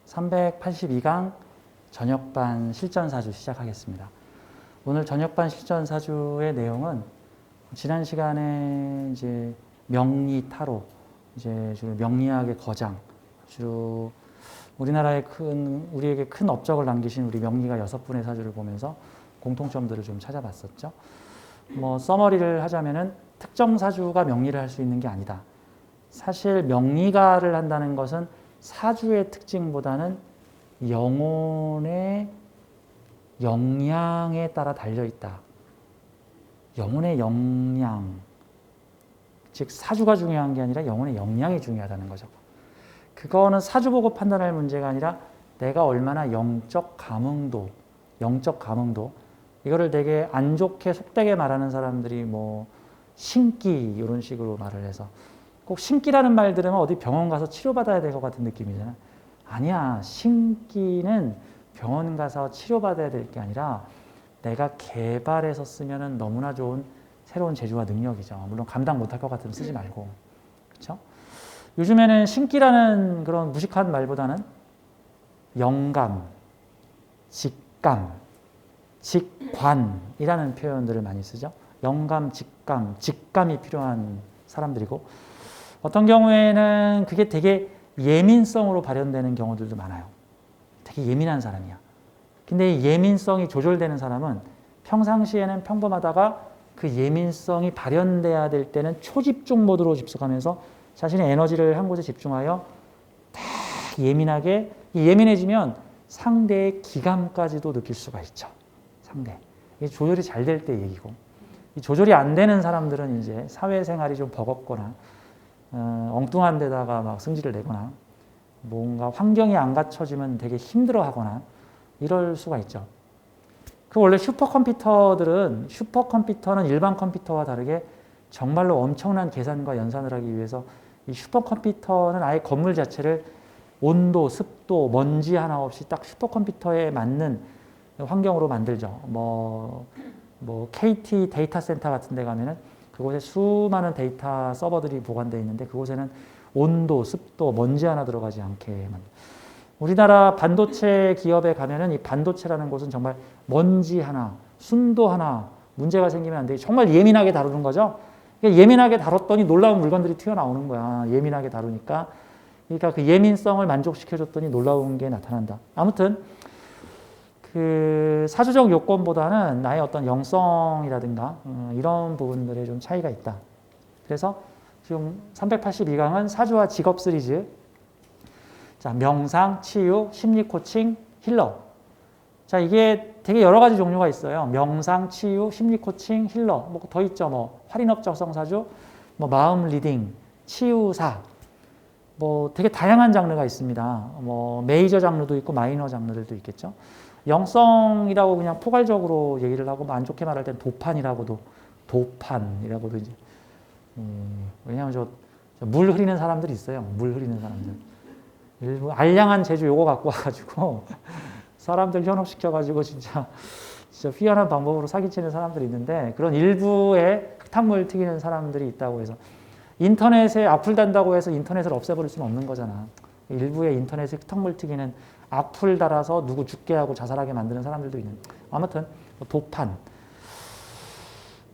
(382강) 저녁반 실전사주 시작하겠습니다. 오늘 저녁반 실전사주의 내용은 지난 시간에 이제 명리 타로, 이제 주로 명리학의 거장, 주로 우리나라에 우리에게 큰 업적을 남기신 우리 명리가 6분의 사주를 보면서 공통점들을 좀 찾아봤었죠. 서머리를 하자면은 특정 사주가 명리를 할 수 있는 게 아니다. 사실 명리가를 한다는 것은 사주의 특징보다는 영혼의 역량에 따라 달려있다. 영혼의 역량, 즉 사주가 중요한 게 아니라 영혼의 역량이 중요하다는 거죠. 그거는 사주 보고 판단할 문제가 아니라 내가 얼마나 영적 감흥도, 이거를 되게 안 좋게 속되게 말하는 사람들이 신기 이런 식으로 말을 해서 꼭 신기라는 말 들으면 어디 병원 가서 치료받아야 될 것 같은 느낌이잖아. 아니야. 신기는 병원 가서 치료받아야 될 게 아니라 내가 개발해서 쓰면 너무나 좋은 새로운 재주와 능력이죠. 물론 감당 못할 것 같으면 쓰지 말고. 그렇죠? 요즘에는 신기라는 그런 무식한 말보다는 영감, 직감, 직관이라는 표현들을 많이 쓰죠. 영감, 직감이 필요한 사람들이고, 어떤 경우에는 그게 되게 예민성으로 발현되는 경우들도 많아요. 되게 예민한 사람이야. 근데 이 예민성이 조절되는 사람은 평상시에는 평범하다가 그 예민성이 발현돼야 될 때는 초집중 모드로 집중하면서 자신의 에너지를 한 곳에 집중하여 딱 예민해지면 상대의 기감까지도 느낄 수가 있죠. 이게 조절이 잘 될 때 얘기고, 이 조절이 안 되는 사람들은 이제 사회생활이 좀 버겁거나 엉뚱한 데다가 막 승질을 내거나 뭔가 환경이 안 갖춰지면 되게 힘들어하거나 이럴 수가 있죠. 원래 슈퍼컴퓨터는 일반 컴퓨터와 다르게 정말로 엄청난 계산과 연산을 하기 위해서 이 슈퍼컴퓨터는 아예 건물 자체를 온도, 습도, 먼지 하나 없이 딱 슈퍼컴퓨터에 맞는 환경으로 만들죠. KT 데이터 센터 같은 데 가면은 그곳에 수많은 데이터 서버들이 보관되어 있는데 그곳에는 온도, 습도, 먼지 하나 들어가지 않게만. 우리나라 반도체 기업에 가면은 이 반도체라는 곳은 정말 먼지 하나, 순도 하나 문제가 생기면 안 돼. 정말 예민하게 다루는 거죠. 예민하게 다뤘더니 놀라운 물건들이 튀어나오는 거야. 예민하게 다루니까. 그러니까 그 예민성을 만족시켜줬더니 놀라운 게 나타난다. 아무튼 그 사주적 요건보다는 나의 어떤 영성이라든가 이런 부분들에 좀 차이가 있다. 그래서 지금 382강은 사주와 직업 시리즈. 자, 명상, 치유, 심리 코칭, 힐러. 자, 이게 되게 여러 가지 종류가 있어요. 명상, 치유, 심리 코칭, 힐러. 더 있죠. 활인업 적성사주, 마음 리딩, 치유사. 되게 다양한 장르가 있습니다. 메이저 장르도 있고 마이너 장르들도 있겠죠. 영성이라고 그냥 포괄적으로 얘기를 하고 안 좋게 말할 때는 도판이라고도 이제 왜냐하면 물 흐리는 사람들이 있어요. 물 흐리는 사람들. 일부 알량한 재주 요거 갖고 와가지고 사람들 현혹시켜가지고 진짜 희한한 방법으로 사기치는 사람들이 있는데 그런 일부의 흙탕물 튀기는 사람들이 있다고 해서 인터넷에 악플 단다고 해서 인터넷을 없애버릴 수는 없는 거잖아. 일부의 인터넷에 흙탕물 튀기는 악플 달아서 누구 죽게 하고 자살하게 만드는 사람들도 있는. 아무튼 도판.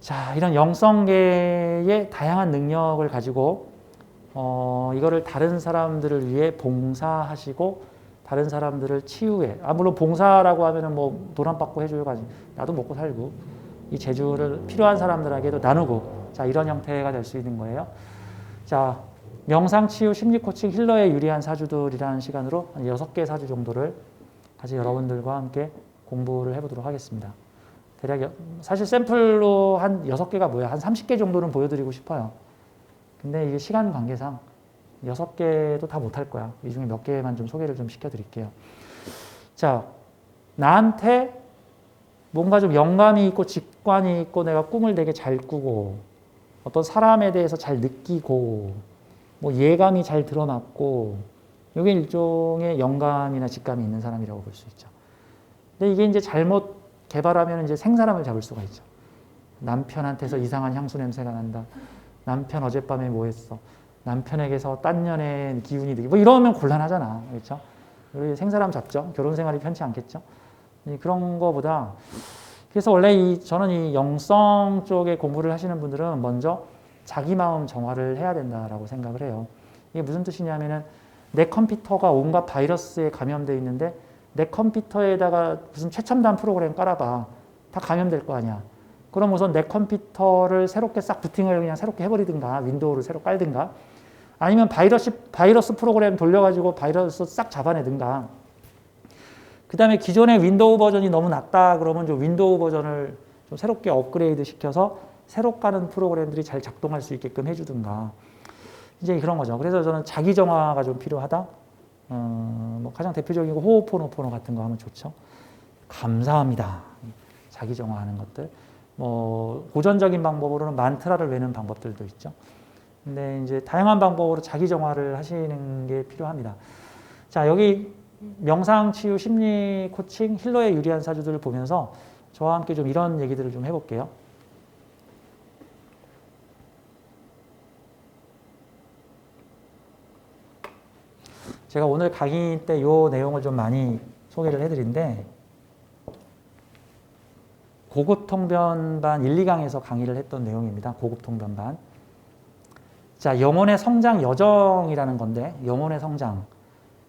자, 이런 영성계의 다양한 능력을 가지고 이거를 다른 사람들을 위해 봉사하시고 다른 사람들을 치유해. 물론 봉사라고 하면은 돈 안 받고 해줘요가 아니고 나도 먹고 살고 이 재주를 필요한 사람들에게도 나누고 자, 이런 형태가 될 수 있는 거예요. 자, 명상, 치유, 심리 코칭, 힐러에 유리한 사주들이라는 시간으로 한 6개 사주 정도를 같이 여러분들과 함께 공부를 해보도록 하겠습니다. 대략 사실 샘플로 한 6개가 뭐야? 한 30개 정도는 보여드리고 싶어요. 근데 이게 시간 관계상 6개도 다 못할 거야. 이 중에 몇 개만 좀 소개를 좀 시켜드릴게요. 자, 나한테 뭔가 좀 영감이 있고 직관이 있고 내가 꿈을 되게 잘 꾸고 어떤 사람에 대해서 잘 느끼고 예감이 잘 드러났고 이게 일종의 영감이나 직감이 있는 사람이라고 볼 수 있죠. 근데 이게 이제 잘못 개발하면 이제 생사람을 잡을 수가 있죠. 남편한테서 이상한 향수 냄새가 난다. 남편 어젯밤에 뭐 했어? 남편에게서 딴 년의 기운이 들고 뭐 이러면 곤란하잖아. 그렇죠? 우리 생사람 잡죠. 결혼 생활이 편치 않겠죠. 그런 거보다 그래서 원래 저는 이 영성 쪽에 공부를 하시는 분들은 먼저 자기 마음 정화를 해야 된다라고 생각을 해요. 이게 무슨 뜻이냐면은 내 컴퓨터가 온갖 바이러스에 감염되어 있는데 내 컴퓨터에다가 무슨 최첨단 프로그램 깔아봐. 다 감염될 거 아니야. 그럼 우선 내 컴퓨터를 새롭게 싹 부팅을 그냥 새롭게 해버리든가 윈도우를 새로 깔든가 아니면 바이러스 프로그램 돌려가지고 바이러스 싹 잡아내든가 그 다음에 기존의 윈도우 버전이 너무 낮다 그러면 좀 윈도우 버전을 좀 새롭게 업그레이드 시켜서 새로 까는 프로그램들이 잘 작동할 수 있게끔 해주든가 이제 그런 거죠. 그래서 저는 자기 정화가 좀 필요하다. 뭐 가장 대표적인 거 호호포노포노 같은 거 하면 좋죠. 감사합니다. 자기 정화하는 것들. 뭐 고전적인 방법으로는 만트라를 외는 방법들도 있죠. 근데 이제 다양한 방법으로 자기 정화를 하시는 게 필요합니다. 자, 여기 명상 치유 심리 코칭 힐러의 유리한 사주들을 보면서 저와 함께 좀 이런 얘기들을 좀 해볼게요. 제가 오늘 강의 때 이 내용을 좀 많이 소개를 해드린데 고급 통변반 1, 2강에서 강의를 했던 내용입니다. 고급 통변반. 자, 영혼의 성장 여정이라는 건데 영혼의 성장.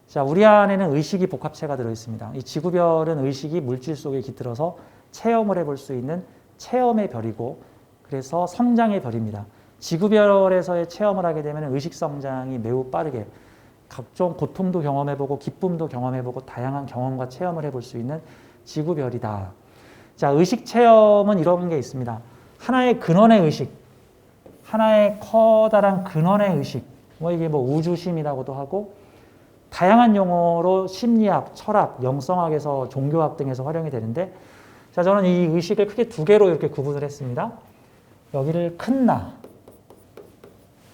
자, 우리 안에는 의식이 복합체가 들어있습니다. 이 지구별은 의식이 물질 속에 깃들어서 체험을 해볼 수 있는 체험의 별이고 그래서 성장의 별입니다. 지구별에서의 체험을 하게 되면 의식 성장이 매우 빠르게 각종 고통도 경험해보고 기쁨도 경험해보고 다양한 경험과 체험을 해볼 수 있는 지구별이다. 자, 의식 체험은 이런 게 있습니다. 하나의 근원의 의식, 하나의 커다란 근원의 의식, 뭐 이게 뭐 우주심이라고도 하고 다양한 용어로 심리학, 철학, 영성학에서 종교학 등에서 활용이 되는데 자, 저는 이 의식을 크게 두 개로 이렇게 구분을 했습니다. 여기를 큰 나,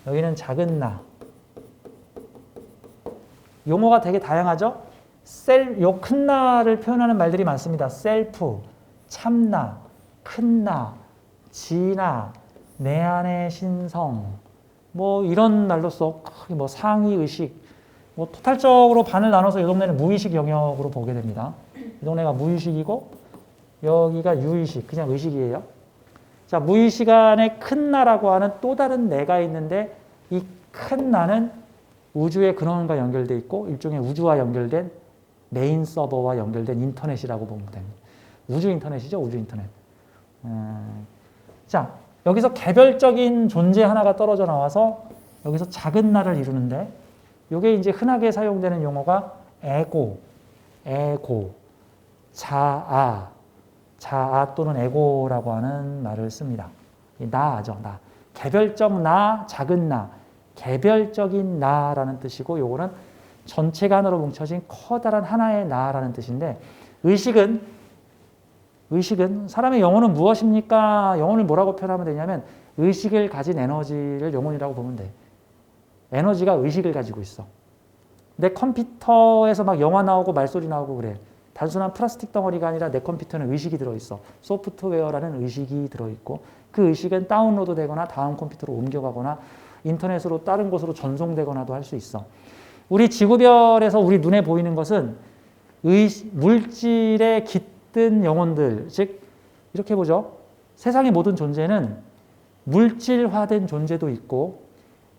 여기는 작은 나. 용어가 되게 다양하죠? 요 큰 나를 표현하는 말들이 많습니다. 셀프, 참나, 큰 나, 지나, 내 안의 신성, 뭐 이런 말로써 뭐 상위 의식, 뭐 토탈적으로 반을 나눠서 이 동네는 무의식 영역으로 보게 됩니다. 이 동네가 무의식이고 여기가 유의식, 그냥 의식이에요. 자, 무의식 안에 큰 나라고 하는 또 다른 내가 있는데 이 큰 나는 우주의 근원과 연결되어 있고 일종의 우주와 연결된 메인 서버와 연결된 인터넷이라고 보면 됩니다. 우주 인터넷이죠, 우주 인터넷. 자, 여기서 개별적인 존재 하나가 떨어져 나와서 여기서 작은 나를 이루는데 이게 이제 흔하게 사용되는 용어가 에고, 자아 또는 에고라고 하는 말을 씁니다. 나죠, 나. 개별적 나, 작은 나, 개별적인 나라는 뜻이고 요거는 전체가 하나로 뭉쳐진 커다란 하나의 나라는 뜻인데 의식은 사람의 영혼은 무엇입니까? 영혼을 뭐라고 표현하면 되냐면 의식을 가진 에너지를 영혼이라고 보면 돼. 에너지가 의식을 가지고 있어. 내 컴퓨터에서 막 영화 나오고 말소리 나오고 그래. 단순한 플라스틱 덩어리가 아니라 내 컴퓨터는 의식이 들어있어. 소프트웨어라는 의식이 들어있고 그 의식은 다운로드 되거나 다음 컴퓨터로 옮겨가거나 인터넷으로 다른 곳으로 전송되거나도 할 수 있어. 우리 지구별에서 우리 눈에 보이는 것은 물질에 깃든 영혼들, 즉 이렇게 보죠. 세상의 모든 존재는 물질화된 존재도 있고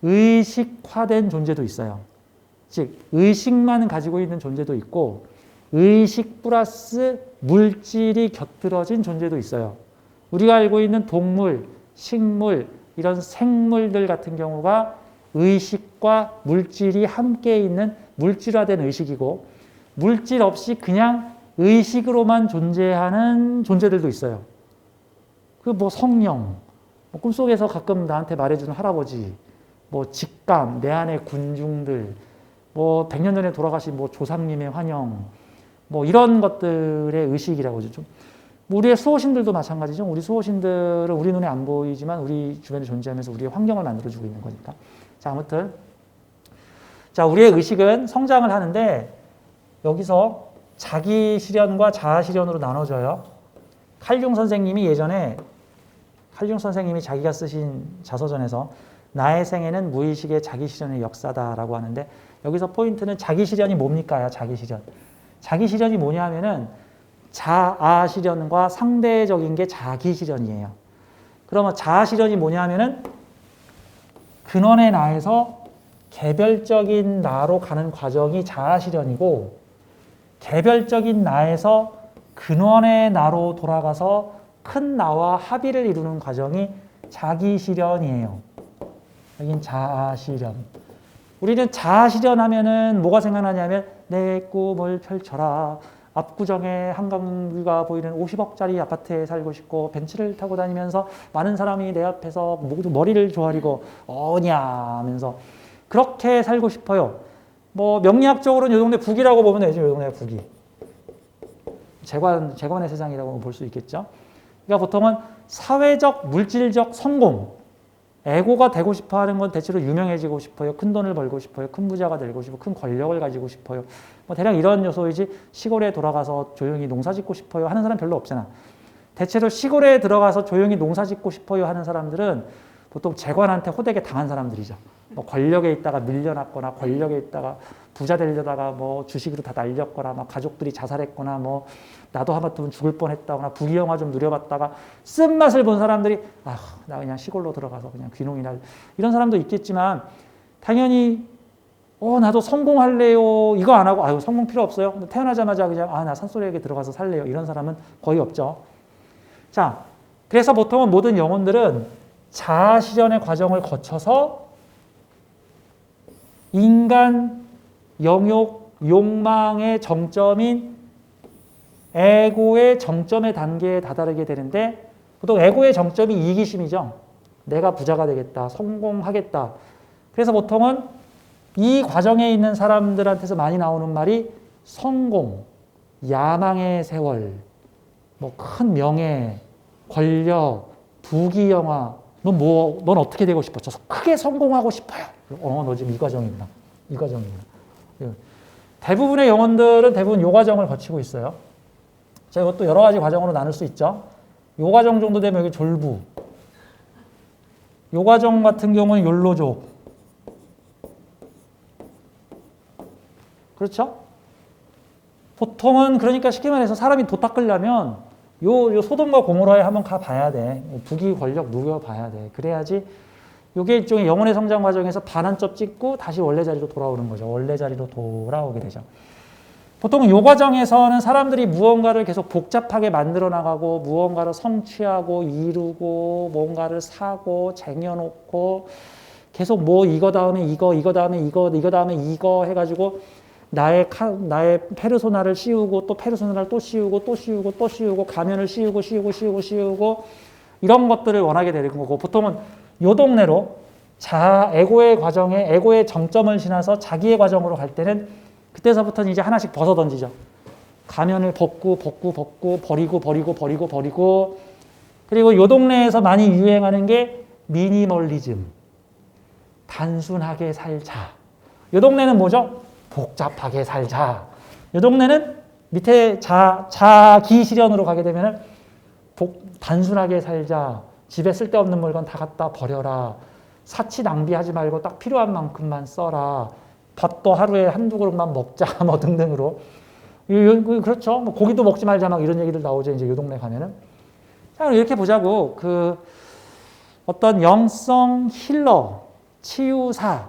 의식화된 존재도 있어요. 즉 의식만 가지고 있는 존재도 있고 의식 플러스 물질이 곁들어진 존재도 있어요. 우리가 알고 있는 동물, 식물, 이런 생물들 같은 경우가 의식과 물질이 함께 있는 물질화된 의식이고 물질 없이 그냥 의식으로만 존재하는 존재들도 있어요. 그 뭐 성령, 뭐 꿈속에서 가끔 나한테 말해주는 할아버지, 뭐 직감, 내 안의 군중들, 뭐 100년 전에 돌아가신 뭐 조상님의 환영, 뭐 이런 것들의 의식이라고 하죠. 좀 우리의 수호신들도 마찬가지죠. 우리 수호신들은 우리 눈에 안 보이지만 우리 주변에 존재하면서 우리의 환경을 만들어주고 있는 거니까. 자, 아무튼 자, 우리의 의식은 성장을 하는데 여기서 자기 실현과 자아 실현으로 나눠져요. 칼융 선생님이 예전에 칼융 선생님이 자기가 쓰신 자서전에서 나의 생애는 무의식의 자기 실현의 역사다라고 하는데 여기서 포인트는 자기 실현이 뭡니까? 자기 실현. 자기 실현이 뭐냐 하면은 자아 실현과 상대적인 게 자기 실현이에요. 그러면 자아 실현이 뭐냐 하면은 근원의 나에서 개별적인 나로 가는 과정이 자아 실현이고 개별적인 나에서 근원의 나로 돌아가서 큰 나와 합의를 이루는 과정이 자기 실현이에요. 여긴 자아 실현. 우리는 자아 실현하면은 뭐가 생각나냐면 내 꿈을 펼쳐라. 압구정에 한강뷰가 보이는 50억짜리 아파트에 살고 싶고 벤츠를 타고 다니면서 많은 사람이 내 앞에서 모두 머리를 조아리고 어냐 하면서 그렇게 살고 싶어요. 뭐 명리학적으로는 이 동네 북이라고 보면 되죠. 이 동네 북이. 재관의 세상이라고 볼 수 있겠죠. 그러니까 보통은 사회적, 물질적 성공, 에고가 되고 싶어 하는 건 대체로 유명해지고 싶어요. 큰 돈을 벌고 싶어요. 큰 부자가 되고 싶어요. 큰 권력을 가지고 싶어요. 뭐 대략 이런 요소이지 시골에 돌아가서 조용히 농사 짓고 싶어요 하는 사람 별로 없잖아. 대체로 시골에 들어가서 조용히 농사 짓고 싶어요 하는 사람들은 보통 재관한테 호되게 당한 사람들이죠. 뭐 권력에 있다가 밀려났거나 권력에 있다가 부자 되려다가 뭐 주식으로 다 날렸거나 막 가족들이 자살했거나 뭐 나도 하마터면 죽을 뻔했다거나 부귀영화 좀 누려봤다가 쓴맛을 본 사람들이 나 그냥 시골로 들어가서 그냥 귀농이나 이런 사람도 있겠지만 당연히 나도 성공할래요 이거 안 하고 성공 필요 없어요 태어나자마자 그냥 나 산소리에게 들어가서 살래요 이런 사람은 거의 없죠. 자, 그래서 보통은 모든 영혼들은 자아 실현의 과정을 거쳐서 인간 영욕 욕망의 정점인 에고의 정점의 단계에 다다르게 되는데 보통 에고의 정점이 이기심이죠. 내가 부자가 되겠다. 성공하겠다. 그래서 보통은 이 과정에 있는 사람들한테서 많이 나오는 말이 성공, 야망의 세월, 뭐 큰 명예, 권력, 부귀영화 넌 어떻게 되고 싶어? 저 크게 성공하고 싶어요. 너 지금 이 과정이구나. 이 과정이구나. 대부분의 영혼들은 대부분 이 과정을 거치고 있어요. 자, 이것도 여러 가지 과정으로 나눌 수 있죠. 요 과정 정도 되면 여기 졸부. 요 과정 같은 경우는 욜로족. 그렇죠? 보통은 그러니까 쉽게 말해서 사람이 도 닦으려면 요 소돔과 고모라에 한번 가봐야 돼. 부귀 권력 누려봐야 돼. 그래야지 요게 일종의 영혼의 성장 과정에서 반환점 찍고 다시 원래 자리로 돌아오는 거죠. 원래 자리로 돌아오게 되죠. 보통은 요 과정에서는 사람들이 무언가를 계속 복잡하게 만들어 나가고 무언가를 성취하고 이루고 뭔가를 사고 쟁여놓고 계속 뭐 이거 다음에 이거 다음에 이거 다음에 이거 해가지고 나의 페르소나를 씌우고 또 페르소나를 또 씌우고 또 씌우고 또 씌우고 가면을 씌우고 이런 것들을 원하게 되는 거고 보통은 요 동네로 에고의 과정에 에고의 정점을 지나서 자기의 과정으로 갈 때는 그때서부터는 이제 하나씩 벗어 던지죠. 가면을 벗고 버리고 그리고 요 동네에서 많이 유행하는 게 미니멀리즘. 단순하게 살자. 요 동네는 뭐죠? 복잡하게 살자. 요 동네는 밑에 자기 실현으로 가게 되면은 단순하게 살자. 집에 쓸데없는 물건 다 갖다 버려라. 사치 낭비하지 말고 딱 필요한 만큼만 써라. 밥도 하루에 한두 그릇만 먹자. 뭐 등등으로. 그렇죠. 뭐 고기도 먹지 말자. 막 이런 얘기들 나오죠. 이제 요 동네 가면은. 자, 이렇게 보자고. 어떤 영성 힐러, 치유사,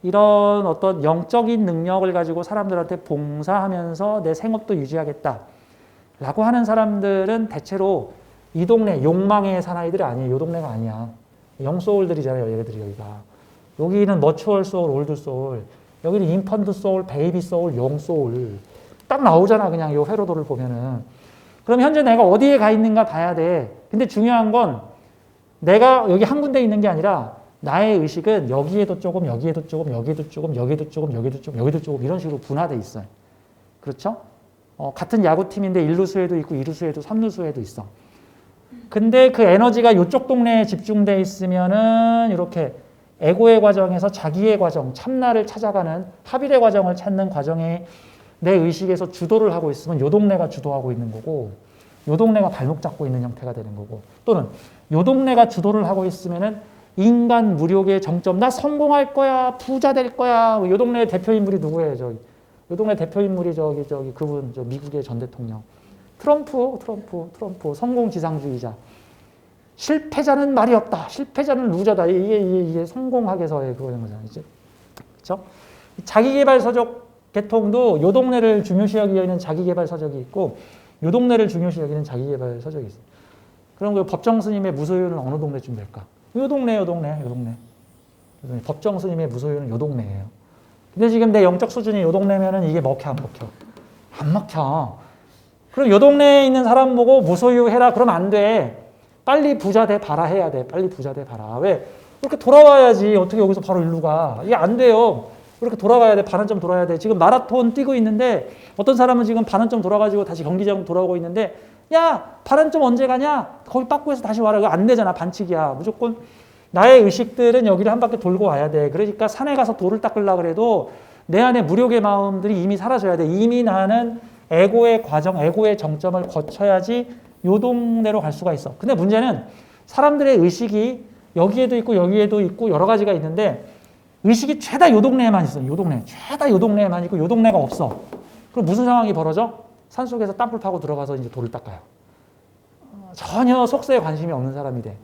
이런 어떤 영적인 능력을 가지고 사람들한테 봉사하면서 내 생업도 유지하겠다. 라고 하는 사람들은 대체로 이 동네 욕망의 사나이들이 아니에요. 이 동네가 아니야. 영소울들이잖아요. 얘네들이 여기가. 여기는 머추얼 소울, 올드 소울. 여기는 인펀트 소울, 베이비 소울, 영 소울. 딱 나오잖아. 그냥 이 회로도를 보면은. 그럼 현재 내가 어디에 가 있는가 봐야 돼. 근데 중요한 건 내가 여기 한 군데 있는 게 아니라 나의 의식은 여기에도 조금, 여기에도 조금, 여기에도 조금, 여기에도 조금, 여기에도 조금, 여기도 조금 이런 식으로 분화돼 있어요. 그렇죠? 같은 야구팀인데 1루수에도 있고 2루수에도 3루수에도 있어. 근데 그 에너지가 이쪽 동네에 집중돼 있으면은 이렇게 에고의 과정에서 자기의 과정, 참나를 찾아가는 합일의 과정을 찾는 과정에 내 의식에서 주도를 하고 있으면 이 동네가 주도하고 있는 거고 요 동네가 발목 잡고 있는 형태가 되는 거고, 또는 요 동네가 주도를 하고 있으면은 인간 무력의 정점, 나 성공할 거야, 부자 될 거야. 요 동네 대표 인물이 누구예요? 요 동네 대표 인물이 그분, 미국의 전 대통령. 트럼프, 성공 지상주의자. 실패자는 말이 없다. 실패자는 루저다. 이게 성공학에서의 그거인 거잖아요. 그렇죠? 자기개발 서적 계통도 요 동네를 중요시 여기는 자기개발 서적이 있고, 요 동네를 중요시 여기는 자기개발 서적이 있어요. 그럼 그 법정 스님의 무소유는 어느 동네쯤 될까? 요 동네. 법정 스님의 무소유는 요 동네예요. 근데 지금 내 영적 수준이 요 동네면은 이게 먹혀, 안 먹혀? 안 먹혀. 그럼 요 동네에 있는 사람 보고 무소유 해라. 그러면 안 돼. 빨리 부자 돼 봐라 해야 돼. 빨리 부자 돼 봐라. 왜? 그렇게 돌아와야지. 어떻게 여기서 바로 일로 가. 이게 안 돼요. 그렇게 돌아가야 돼. 반환점 돌아야 돼. 지금 마라톤 뛰고 있는데 어떤 사람은 지금 반환점 돌아가지고 다시 경기장 돌아오고 있는데, 야, 반환점 언제 가냐? 거기 빠꾸에서 다시 와라. 이거 안 되잖아. 반칙이야. 무조건 나의 의식들은 여기를 한 바퀴 돌고 와야 돼. 그러니까 산에 가서 돌을 닦으려고 그래도 내 안에 무력의 마음들이 이미 사라져야 돼. 이미 나는 에고의 과정, 에고의 정점을 거쳐야지 요 동네로 갈 수가 있어. 근데 문제는 사람들의 의식이 여기에도 있고 여기에도 있고 여러 가지가 있는데, 의식이 최다 요 동네에만 있어. 요 동네. 최다 요 동네에만 있고 요 동네가 없어. 그럼 무슨 상황이 벌어져? 산속에서 땅굴 파고 들어가서 이제 돌을 닦아요. 전혀 속세에 관심이 없는 사람이 돼.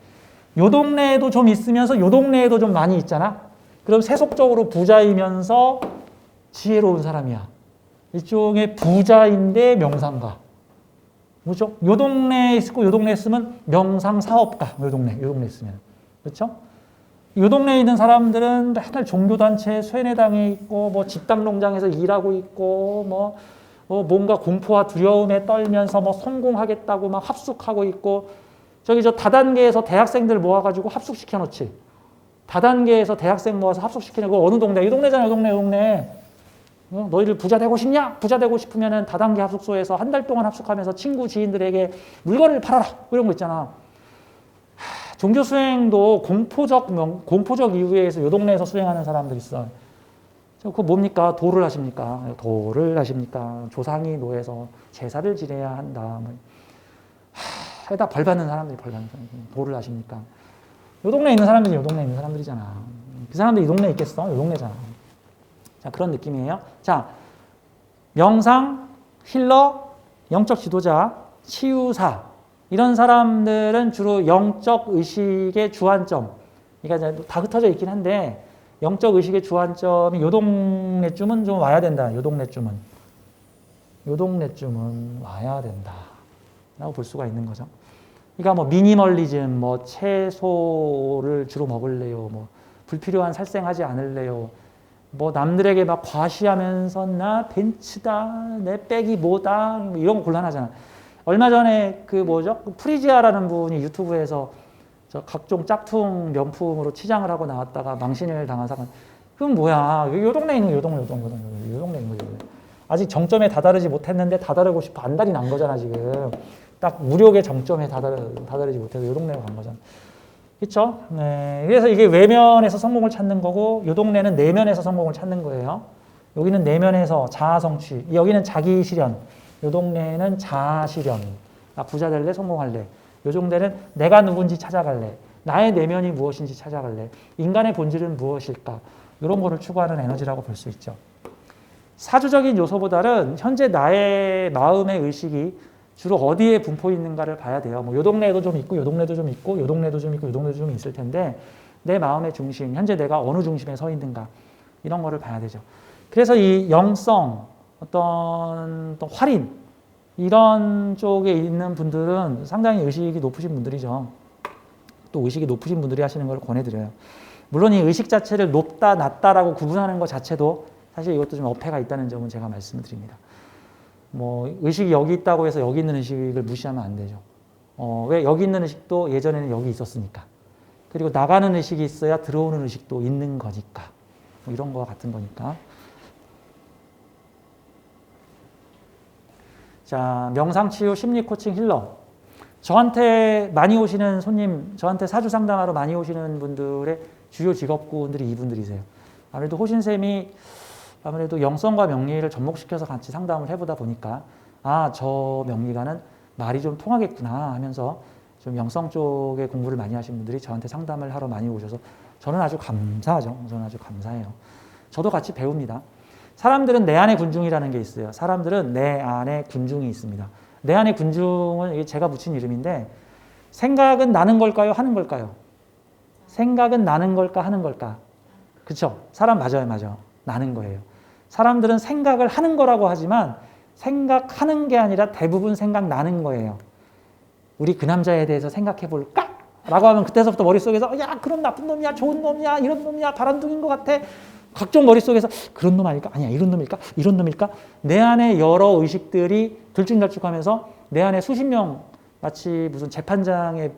요 동네에도 좀 있으면서 요 동네에도 좀 많이 있잖아. 그럼 세속적으로 부자이면서 지혜로운 사람이야. 일종의 부자인데 명상가. 뭐죠? 요 동네에 있고 요 동네에 있으면 명상 사업가. 요 동네에 있으면. 그렇죠? 요 동네에 있는 사람들은 맨날 종교단체 수행회당에 있고, 뭐 집단 농장에서 일하고 있고, 뭔가 공포와 두려움에 떨면서 성공하겠다고 막 합숙하고 있고, 저 다단계에서 대학생들 모아가지고 합숙시켜 놓지. 다단계에서 대학생 모아서 합숙시키는 거 어느 동네? 이 동네잖아, 이 동네. 너희들 부자 되고 싶냐? 부자 되고 싶으면은 다단계 합숙소에서 한 달 동안 합숙하면서 친구, 지인들에게 물건을 팔아라. 이런 거 있잖아. 종교 수행도 공포적 이유에 의해서 요 동네에서 수행하는 사람들 있어. 그거 뭡니까? 도를 하십니까? 조상이 노해서 제사를 지내야 한다. 해다 벌 받는 사람들이 도를 하십니까? 요 동네에 있는 사람들이 요 동네에 있는 사람들이잖아. 그 사람들이 이 동네에 있겠어? 요 동네잖아. 자, 그런 느낌이에요. 자, 명상, 힐러, 영적 지도자, 치유사, 이런 사람들은 주로 영적 의식의 주안점, 그러니까 이제 다 흩어져 있긴 한데, 영적 의식의 주안점이 요 동네쯤은 좀 와야 된다. 요 동네쯤은 와야 된다. 라고 볼 수가 있는 거죠. 그러니까 미니멀리즘, 채소를 주로 먹을래요. 불필요한 살생하지 않을래요. 남들에게 막 과시하면서 나 벤츠다, 내 백이 뭐다, 이런 거 곤란하잖아. 얼마 전에 프리지아라는 분이 유튜브에서 각종 짝퉁 명품으로 치장을 하고 나왔다가 망신을 당한 사람. 그건 뭐야? 요 동네에 있는 요 동네에 있는 거죠. 아직 정점에 다다르지 못했는데 다다르고 싶어 안달이 난 거잖아, 지금. 딱 무력의 정점에 다다르지 못해서 요 동네로 간 거잖아. 그렇죠? 네. 그래서 이게 외면에서 성공을 찾는 거고, 요 동네는 내면에서 성공을 찾는 거예요. 여기는 내면에서 자아 성취, 여기는 자기 실현, 요 동네는 자아 실현. 나 부자 될래, 성공할래. 요 동네는 내가 누군지 찾아갈래. 나의 내면이 무엇인지 찾아갈래. 인간의 본질은 무엇일까? 이런 거를 추구하는 에너지라고 볼 수 있죠. 사주적인 요소보다는 현재 나의 마음의 의식이 주로 어디에 분포 있는가를 봐야 돼요. 요 동네에도 좀 있고, 요 동네도 좀 있고, 요 동네도 좀 있고, 요 동네도 좀 있을 텐데, 내 마음의 중심, 현재 내가 어느 중심에 서 있는가, 이런 거를 봐야 되죠. 그래서 이 영성, 어떤 활인, 이런 쪽에 있는 분들은 상당히 의식이 높으신 분들이죠. 또 의식이 높으신 분들이 하시는 걸 권해드려요. 물론 이 의식 자체를 높다, 낮다라고 구분하는 것 자체도 사실 이것도 좀 어폐가 있다는 점은 제가 말씀을 드립니다. 의식이 여기 있다고 해서 여기 있는 의식을 무시하면 안 되죠. 왜? 여기 있는 의식도 예전에는 여기 있었으니까. 그리고 나가는 의식이 있어야 들어오는 의식도 있는 거니까. 이런 거와 같은 거니까. 자, 명상치유, 심리코칭, 힐러. 저한테 많이 오시는 손님, 저한테 사주 상담하러 많이 오시는 분들의 주요 직업군들이 이분들이세요. 아무래도 호신쌤이 아무래도 영성과 명리를 접목시켜서 같이 상담을 해보다 보니까 저 명리가는 말이 좀 통하겠구나 하면서 좀 영성 쪽에 공부를 많이 하신 분들이 저한테 상담을 하러 많이 오셔서 저는 아주 감사하죠. 저는 아주 감사해요. 저도 같이 배웁니다. 사람들은 내 안에 군중이라는 게 있어요. 사람들은 내 안에 군중이 있습니다. 내 안에 군중은 이게 제가 붙인 이름인데 생각은 나는 걸까요? 하는 걸까요? 생각은 나는 걸까? 하는 걸까? 그렇죠? 사람 맞아요. 나는 거예요. 사람들은 생각을 하는 거라고 하지만 생각하는 게 아니라 대부분 생각나는 거예요. 우리 그 남자에 대해서 생각해 볼까? 라고 하면 그때서부터 머릿속에서 야 그럼 나쁜 놈이야 좋은 놈이야 이런 놈이야 바람둥인 것 같아 각종 머릿속에서 그런 놈 아닐까? 아니야 이런 놈일까? 이런 놈일까? 내 안에 여러 의식들이 들쭉날쭉하면서 내 안에 수십 명 마치 무슨 재판장의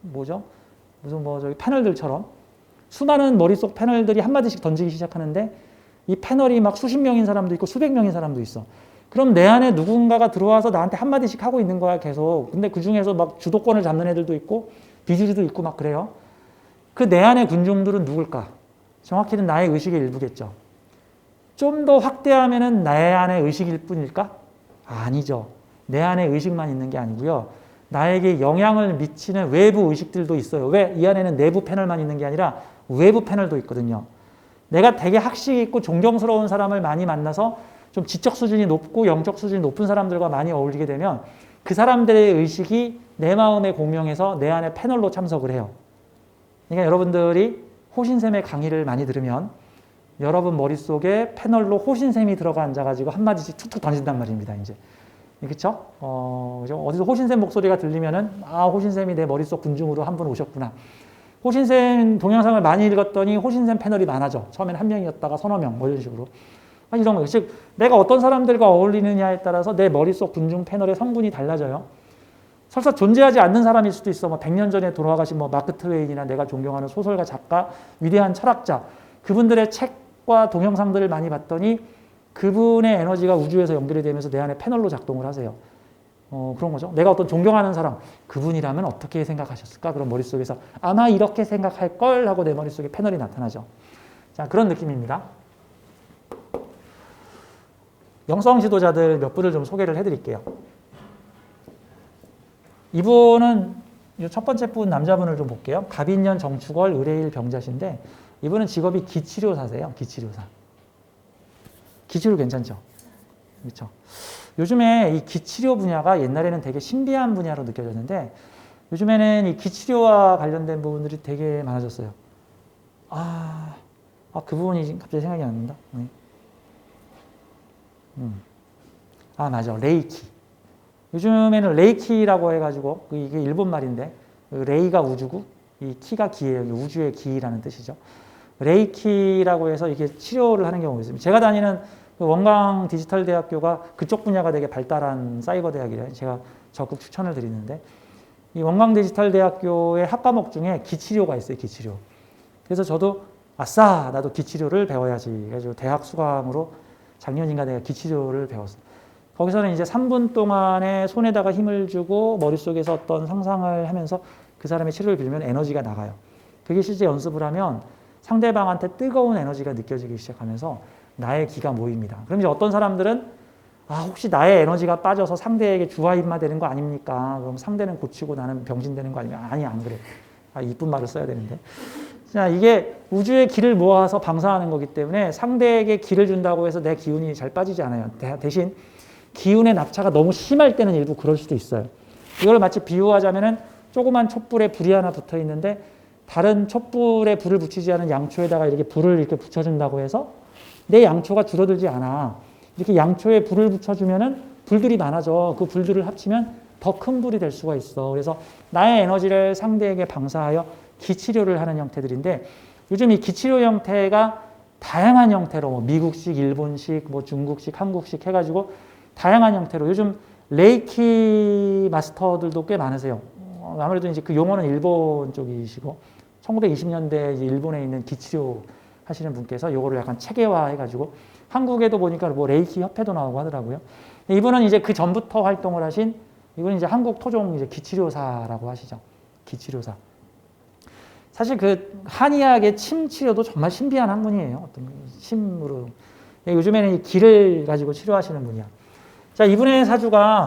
뭐죠? 무슨 뭐 저기 패널들처럼 수많은 머릿속 패널들이 한마디씩 던지기 시작하는데 이 패널이 막 수십 명인 사람도 있고 수백 명인 사람도 있어. 그럼 내 안에 누군가가 들어와서 나한테 한마디씩 하고 있는 거야 계속. 근데 그 중에서 막 주도권을 잡는 애들도 있고 비주류도 있고 막 그래요. 그 내 안의 군중들은 누굴까? 정확히는 나의 의식의 일부겠죠. 좀 더 확대하면은 내 안의 의식일 뿐일까? 아니죠. 내 안에 의식만 있는 게 아니고요. 나에게 영향을 미치는 외부 의식들도 있어요. 왜? 이 안에는 내부 패널만 있는 게 아니라 외부 패널도 있거든요. 내가 되게 학식 있고 존경스러운 사람을 많이 만나서 좀 지적 수준이 높고 영적 수준이 높은 사람들과 많이 어울리게 되면 그 사람들의 의식이 내 마음에 공명해서 내 안에 패널로 참석을 해요. 그러니까 여러분들이 호신쌤의 강의를 많이 들으면 여러분 머릿속에 패널로 호신쌤이 들어가 앉아가지고 한마디씩 툭툭 던진단 말입니다. 이제. 그렇죠? 어디서 호신쌤 목소리가 들리면은 아 호신쌤이 내 머릿속 군중으로 한 분 오셨구나. 호신쌤 동영상을 많이 읽었더니 호신쌤 패널이 많아져. 처음엔 한 명이었다가 서너 명 뭐 이런 식으로. 이런 거. 즉 내가 어떤 사람들과 어울리느냐에 따라서 내 머릿속 군중 패널의 성분이 달라져요. 설사 존재하지 않는 사람일 수도 있어. 뭐 100년 전에 돌아가신 뭐 마크 트웨인이나 내가 존경하는 소설가, 작가, 위대한 철학자 그분들의 책과 동영상들을 많이 봤더니 그분의 에너지가 우주에서 연결이 되면서 내 안에 패널로 작동을 하세요. 그런 거죠. 내가 어떤 존경하는 사람, 그분이라면 어떻게 생각하셨을까? 그런 머릿속에서 아마 이렇게 생각할 걸 하고 내 머릿속에 패널이 나타나죠. 자, 그런 느낌입니다. 영성 지도자들 몇 분을 좀 소개를 해드릴게요. 이분은 첫 번째 분 남자분을 좀 볼게요. 갑인년 정축월 의뢰일 병자신데 이분은 직업이 기치료사세요. 기치료사. 기치료 괜찮죠? 그렇죠. 요즘에 이 기치료 분야가 옛날에는 되게 신비한 분야로 느껴졌는데 요즘에는 이 기치료와 관련된 부분들이 되게 많아졌어요. 그 부분이 갑자기 생각이 안 난다. 맞아. 레이키. 요즘에는 레이키라고 해가지고 이게 일본 말인데 레이가 우주고 이 키가 기예요. 우주의 기라는 뜻이죠. 레이키라고 해서 이게 치료를 하는 경우가 있습니다. 제가 다니는 원광 디지털 대학교가 그쪽 분야가 되게 발달한 사이버 대학이래요. 제가 적극 추천을 드리는데 이 원광 디지털 대학교의 학과목 중에 기치료가 있어요. 기치료. 그래서 저도 아싸 나도 기치료를 배워야지. 그래가지고 대학 수강으로 작년인가 내가 기치료를 배웠어요. 거기서는 이제 3분 동안에 손에다가 힘을 주고 머릿속에서 어떤 상상을 하면서 그 사람의 치료를 빌면 에너지가 나가요. 그게 실제 연습을 하면 상대방한테 뜨거운 에너지가 느껴지기 시작하면서 나의 기가 모입니다. 그럼 이제 어떤 사람들은 혹시 나의 에너지가 빠져서 상대에게 주화인마 되는 거 아닙니까? 그럼 상대는 고치고 나는 병신 되는 거 아닙니까? 아니 안 그래. 이쁜 말을 써야 되는데. 자, 이게 우주의 기를 모아서 방사하는 거기 때문에 상대에게 기를 준다고 해서 내 기운이 잘 빠지지 않아요. 대신 기운의 납차가 너무 심할 때는 일부 그럴 수도 있어요. 이걸 마치 비유하자면은 조그만 촛불에 불이 하나 붙어 있는데 다른 촛불에 불을 붙이지 않은 양초에다가 이렇게 불을 이렇게 붙여준다고 해서 내 양초가 줄어들지 않아. 이렇게 양초에 불을 붙여주면은 불들이 많아져. 그 불들을 합치면 더 큰 불이 될 수가 있어. 그래서 나의 에너지를 상대에게 방사하여 기치료를 하는 형태들인데 요즘 이 기치료 형태가 다양한 형태로 뭐 미국식, 일본식, 뭐 중국식, 한국식 해가지고 다양한 형태로 요즘 레이키 마스터들도 꽤 많으세요. 아무래도 이제 그 용어는 일본 쪽이시고 1920년대 이제 일본에 있는 기치료 하시는 분께서 요거를 약간 체계화 해가지고 한국에도 보니까 뭐 레이키 협회도 나오고 하더라고요. 이분은 이제 그 전부터 활동을 하신 이분은 이제 한국 토종 이제 기치료사라고 하시죠. 기치료사. 사실 그 한의학의 침 치료도 정말 신비한 학문이에요. 어떤 침으로. 요즘에는 이 기를 가지고 치료하시는 분이야. 자, 이분의 사주가